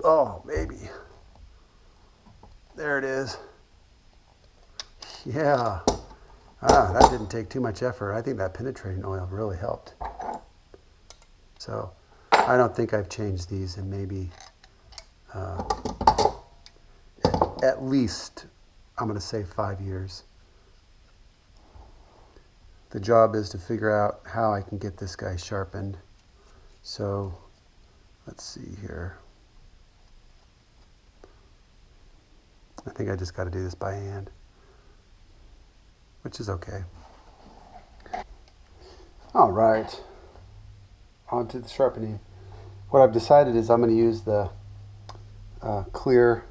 Oh, baby. There it is. Yeah. That didn't take too much effort. I think that penetrating oil really helped. So I don't think I've changed these in maybe at least, I'm going to say 5 years. The job is to figure out how I can get this guy sharpened. So let's see here. I think I just got to do this by hand, which is okay. All right, on to the sharpening. What I've decided is I'm going to use the clear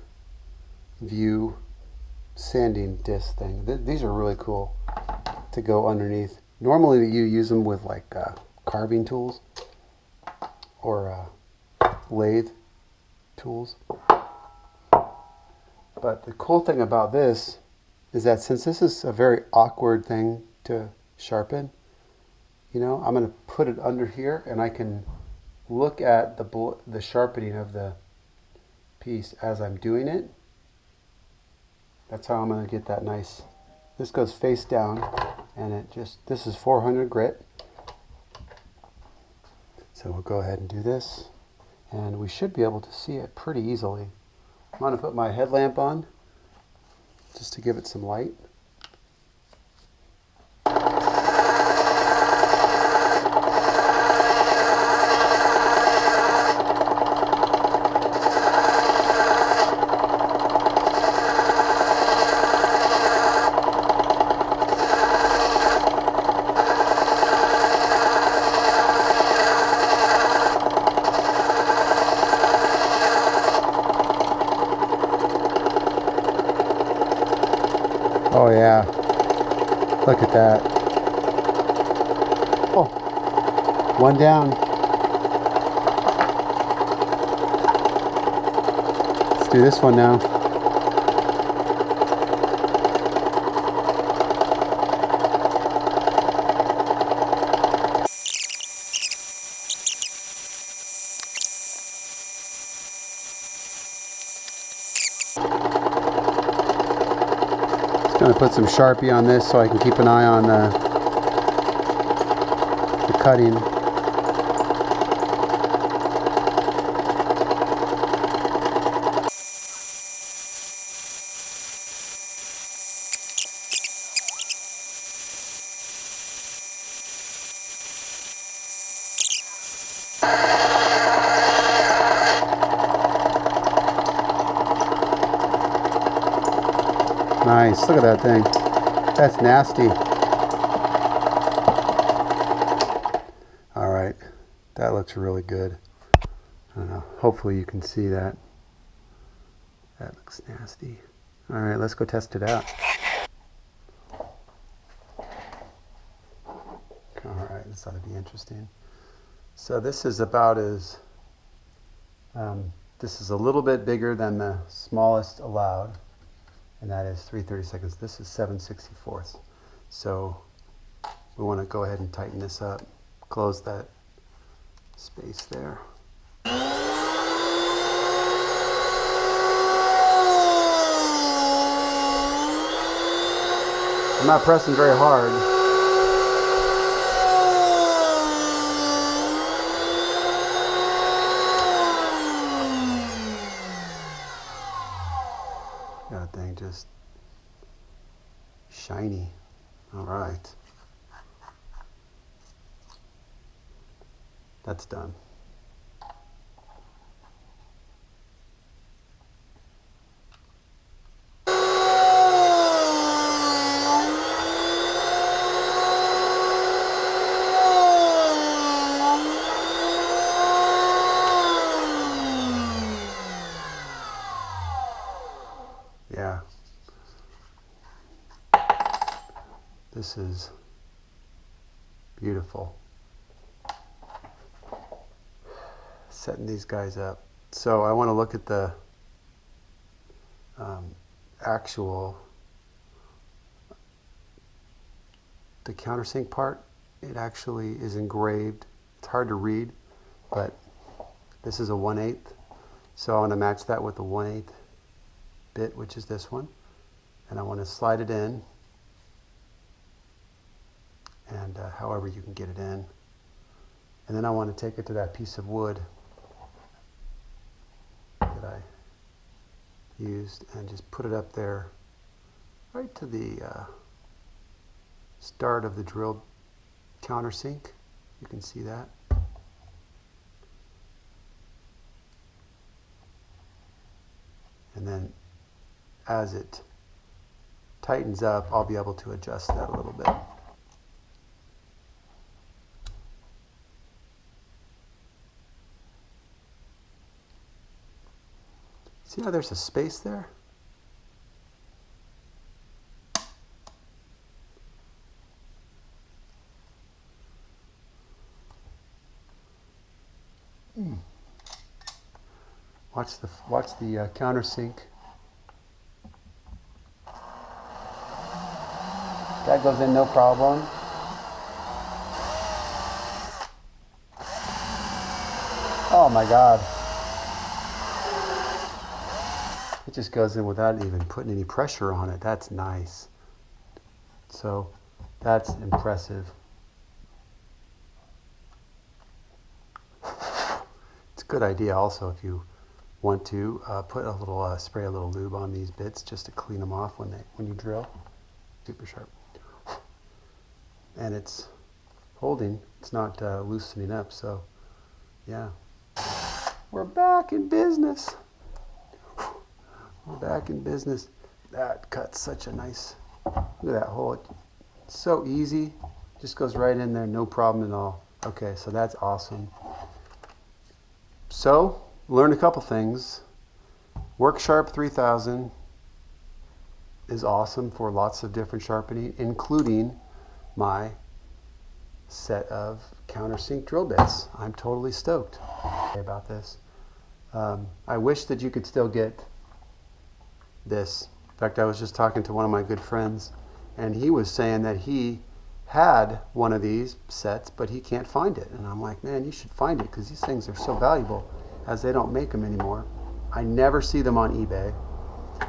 view sanding disc thing. These are really cool to go underneath. Normally you use them with like carving tools or lathe tools. But the cool thing about this is that since this is a very awkward thing to sharpen, you know, I'm going to put it under here and I can look at the sharpening of the piece as I'm doing it. That's how I'm going to get that nice. This goes face down and this is 400 grit. So we'll go ahead and do this and we should be able to see it pretty easily. I'm going to put my headlamp on just to give it some light. Oh yeah, look at that. Oh, one down. Let's do this one now. I'm going to put some Sharpie on this so I can keep an eye on the cutting. Nice, look at that thing. That's nasty. All right, that looks really good. I don't know, hopefully you can see that. That looks nasty. All right, let's go test it out. All right, this ought to be interesting. So this is about as, this is a little bit bigger than the smallest allowed. And that is 3/32. This is 7/64. So we want to go ahead and tighten this up. Close that space there. I'm not pressing very hard. That thing just shiny. All right. That's done. Yeah. This is beautiful. Setting these guys up. So I want to look at the the countersink part. It actually is engraved. It's hard to read, but this is a 1/8, So I want to match that with the 1/8 bit, which is this one. And I want to slide it in, and however you can get it in. And then I want to take it to that piece of wood that I used and just put it up there right to the start of the drilled countersink. You can see that. And then as it tightens up, I'll be able to adjust that a little bit. See how there's a space there? Watch the countersink. That goes in no problem. Oh my God. It just goes in without even putting any pressure on it. That's nice. So that's impressive. It's a good idea also if you want to put a little spray a little lube on these bits just to clean them off when you drill. Super sharp. And it's holding, it's not loosening up, so yeah. We're back in business. We're back in business. That cuts such a nice, look at that hole. It's so easy, just goes right in there, no problem at all. Okay, so that's awesome. So, learned a couple things. WorkSharp 3000 is awesome for lots of different sharpening, including my set of countersink drill bits. I'm totally stoked about this. I wish that you could still get this. In fact, I was just talking to one of my good friends, and he was saying that he had one of these sets, but he can't find it. And I'm like, man, you should find it because these things are so valuable as they don't make them anymore. I never see them on eBay.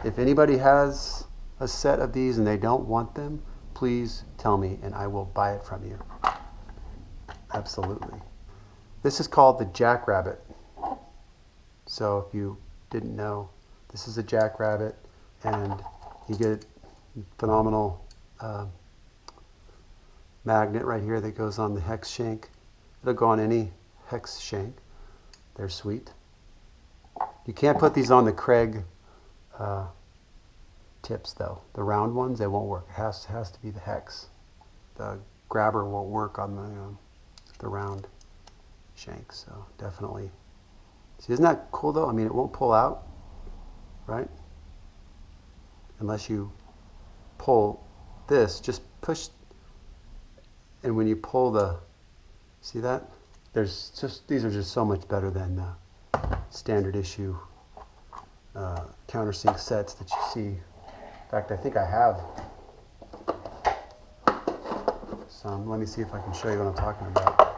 If anybody has a set of these and they don't want them, please tell me and I will buy it from you. Absolutely. This is called the Jackrabbit. So if you didn't know, this is a Jackrabbit, and you get a phenomenal magnet right here that goes on the hex shank. It'll go on any hex shank. They're sweet. You can't put these on the Craig tips though. The round ones, they won't work. It has to be the hex. The grabber won't work on the round shank. So definitely. See, isn't that cool though? I mean, it won't pull out, right? Unless you pull this, just push, and when you pull the, see that? These are just so much better than standard issue countersink sets that you see. In fact, I think I have some. Let me see if I can show you what I'm talking about.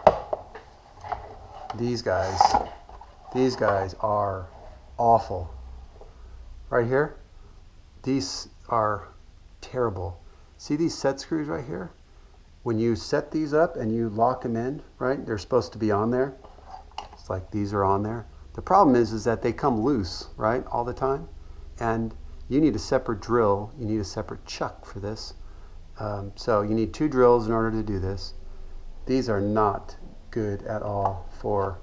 These guys are awful. Right here, these are terrible. See these set screws right here? When you set these up and you lock them in, right? They're supposed to be on there. It's like these are on there. The problem is that they come loose, right, all the time. And you need a separate drill. You need a separate chuck for this. So you need 2 drills in order to do this. These are not good at all for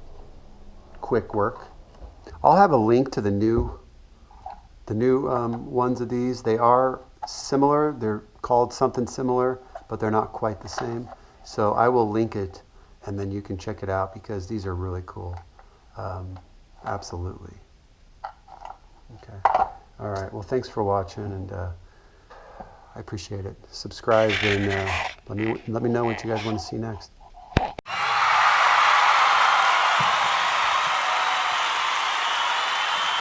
quick work. I'll have a link to the new ones of these. They are similar. They're called something similar, but they're not quite the same. So I will link it, and then you can check it out because these are really cool. Absolutely. Okay. All right. Well, thanks for watching, and I appreciate it. Subscribe, and let me know what you guys want to see next.